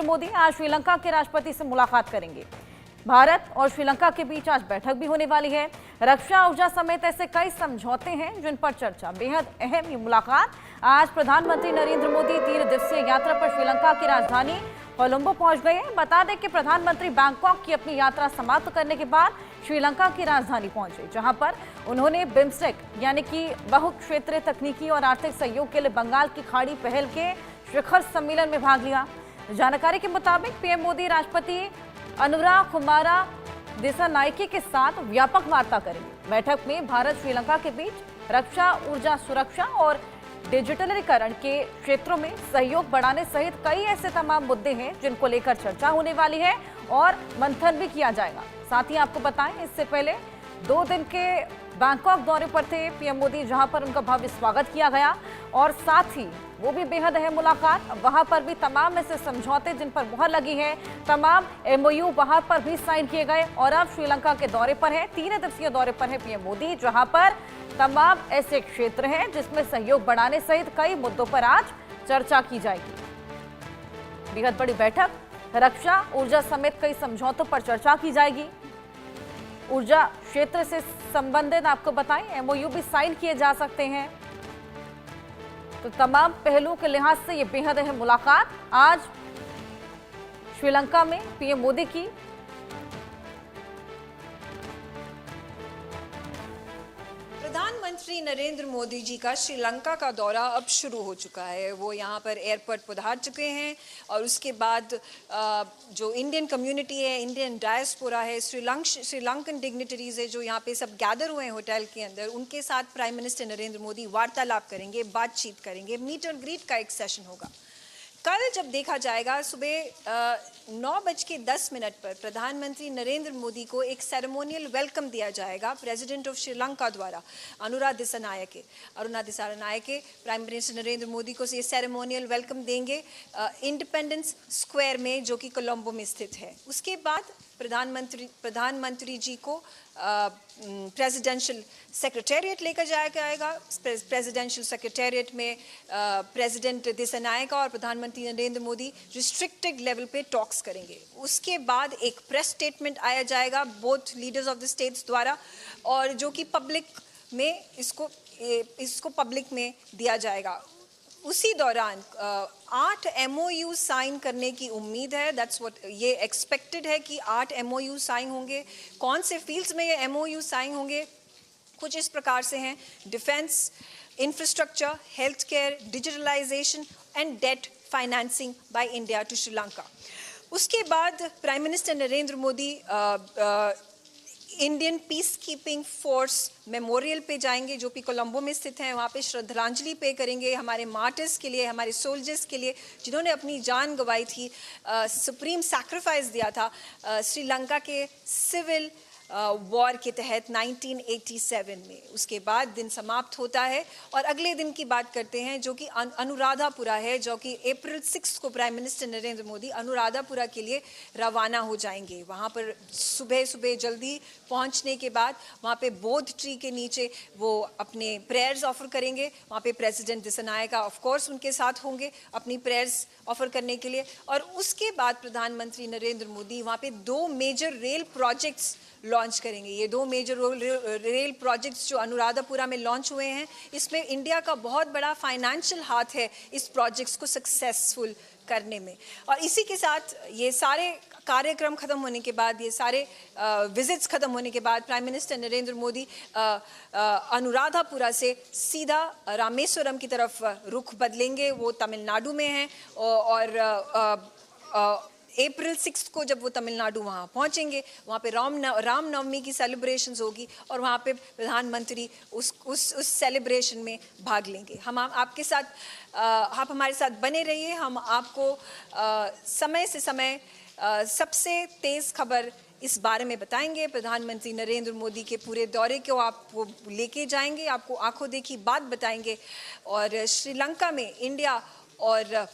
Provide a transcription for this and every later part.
मोदी आज श्रीलंका के राष्ट्रपति से मुलाकात करेंगे। भारत और श्रीलंका के बीच आज बैठक भी होने वाली है। रक्षा, ऊर्जा समेत ऐसे कई समझौते हैं जिन पर चर्चा। बेहद अहम ये मुलाकात। आज प्रधानमंत्री नरेंद्र मोदी 3 दिवसीय यात्रा पर श्रीलंका की राजधानी कोलंबो पहुंच गए हैं। बता दें कि प्रधानमंत्री बैंकॉक की अपनी यात्रा समाप्त करने के बाद श्रीलंका की राजधानी पहुंचे, जहां पर उन्होंने बिम्स्टेक यानी कि बहुक्षेत्रीय तकनीकी और आर्थिक सहयोग के लिए बंगाल की खाड़ी पहल के शिखर सम्मेलन में भाग लिया। जानकारी के मुताबिक पीएम मोदी राष्ट्रपति अनुरा कुमारा दिसानायके के साथ व्यापक वार्ता करेंगे। बैठक में भारत श्रीलंका के बीच रक्षा, ऊर्जा सुरक्षा और डिजिटलीकरण के क्षेत्रों में सहयोग बढ़ाने सहित कई ऐसे तमाम मुद्दे हैं जिनको लेकर चर्चा होने वाली है और मंथन भी किया जाएगा। साथ ही आपको बताएं, इससे पहले 2 दिन के बैंकॉक दौरे पर थे पीएम मोदी, जहां पर उनका भव्य स्वागत किया गया और साथ ही वो भी बेहद अहम मुलाकात। वहां पर भी तमाम ऐसे समझौते जिन पर मुहर लगी है, तमाम MOU वहां पर भी साइन किए गए और अब श्रीलंका के दौरे पर है, 3 दिवसीय दौरे पर है पीएम मोदी, जहां पर तमाम ऐसे क्षेत्र हैं जिसमें सहयोग बढ़ाने सहित कई मुद्दों पर आज चर्चा की जाएगी। बेहद बड़ी बैठक, रक्षा, ऊर्जा समेत कई समझौतों पर चर्चा की जाएगी। ऊर्जा क्षेत्र से संबंधित आपको बताएं MOU भी साइन किए जा सकते हैं। तो तमाम पहलुओं के लिहाज से ये बेहद अहम मुलाकात आज श्रीलंका में पीएम मोदी की। प्रधानमंत्री नरेंद्र मोदी जी का श्रीलंका का दौरा अब शुरू हो चुका है। वो यहाँ पर एयरपोर्ट पधार चुके हैं और उसके बाद जो इंडियन कम्युनिटी है, इंडियन डायस्पोरा है, श्रीलंकन डिग्निटरीज है जो यहाँ पे सब गैदर हुए हैं होटल के अंदर, उनके साथ प्राइम मिनिस्टर नरेंद्र मोदी वार्तालाप करेंगे, बातचीत करेंगे। मीट और ग्रीट का एक सेशन होगा। कल जब देखा जाएगा सुबह 9:10 पर प्रधानमंत्री नरेंद्र मोदी को एक सेरेमोनियल वेलकम दिया जाएगा प्रेसिडेंट ऑफ श्रीलंका द्वारा, अनुरा दिसानायके। प्राइम मिनिस्टर नरेंद्र मोदी को ये सेरेमोनियल वेलकम देंगे इंडिपेंडेंस स्क्वायर में, जो कि कोलंबो में स्थित है। उसके बाद प्रधानमंत्री जी को प्रेसिडेंशियल सेक्रेटेरिएट लेकर जाया जाएगा। प्रेसिडेंशियल सेक्रेटेरिएट में प्रेसिडेंट दिसानायके और प्रधानमंत्री नरेंद्र मोदी रिस्ट्रिक्टेड लेवल पे टॉक्स करेंगे। उसके बाद एक प्रेस स्टेटमेंट आया जाएगा both leaders of the states द्वारा, और जो कि पब्लिक में इसको पब्लिक में दिया जाएगा। उसी दौरान 8 MOU साइन करने की उम्मीद है। दैट्स व्हाट ये एक्सपेक्टेड है कि 8 MOU साइन होंगे। कौन से फील्ड्स में ये MOU साइन होंगे? कुछ इस प्रकार से हैं: defence, infrastructure, health care, digitalisation and debt financing by India to Sri Lanka. उसके बाद prime minister Narendra Modi Indian peace keeping force memorial पे जाएंगे, जो कि कोलंबो में स्थित है। वहाँ पे श्रद्धांजलि पे करेंगे हमारे मार्टर्स के लिए, हमारे सोल्जर्स के लिए जिन्होंने अपनी जान गंवाई थी, सुप्रीम सैक्रिफाइस दिया था श्रीलंका के सिविल वॉर के तहत 1987 में। उसके बाद दिन समाप्त होता है और अगले दिन की बात करते हैं, जो कि अनुराधापुरा है, जो कि अप्रैल 6 को प्राइम मिनिस्टर नरेंद्र मोदी अनुराधापुरा के लिए रवाना हो जाएंगे। वहाँ पर सुबह जल्दी पहुँचने के बाद वहाँ पे बोध ट्री के नीचे वो अपने प्रेयर्स ऑफर करेंगे। वहाँ पे प्रेसिडेंट दिसानायके ऑफ कोर्स उनके साथ होंगे अपनी प्रेयर्स ऑफर करने के लिए। और उसके बाद प्रधानमंत्री नरेंद्र मोदी वहाँ पे 2 मेजर रेल प्रोजेक्ट्स लॉन्च करेंगे। ये 2 मेजर रेल प्रोजेक्ट्स जो अनुराधापुरा में लॉन्च हुए हैं, इसमें इंडिया का बहुत बड़ा फाइनेंशियल हाथ है इस प्रोजेक्ट्स को सक्सेसफुल करने में। और इसी के साथ ये सारे कार्यक्रम खत्म होने के बाद, ये सारे विजिट्स खत्म होने के बाद प्राइम मिनिस्टर नरेंद्र मोदी अनुराधापुरा से सीधा रामेश्वरम की तरफ रुख बदलेंगे। वो तमिलनाडु में हैं और अप्रैल 6 को जब वो तमिलनाडु वहाँ पहुँचेंगे, वहाँ पे रामनवमी की सेलिब्रेशंस होगी और वहाँ पे प्रधानमंत्री उस सेलिब्रेशन में भाग लेंगे। आपके साथ आप हमारे साथ बने रहिए। हम आपको समय से समय सबसे तेज़ खबर इस बारे में बताएंगे। प्रधानमंत्री नरेंद्र मोदी के पूरे दौरे को आपको लेके जाएंगे, आपको आंखों देखी बात बताएंगे और श्रीलंका में इंडिया और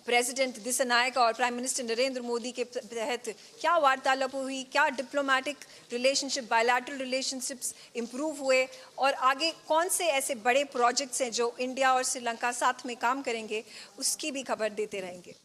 प्रेसिडेंट दिसानायके और प्राइम मिनिस्टर नरेंद्र मोदी के तहत क्या वार्तालाप हुई, क्या diplomatic relationship, bilateral relationships improve हुए और आगे कौन से ऐसे बड़े प्रोजेक्ट्स हैं जो इंडिया और श्रीलंका साथ में काम करेंगे, उसकी भी खबर देते रहेंगे।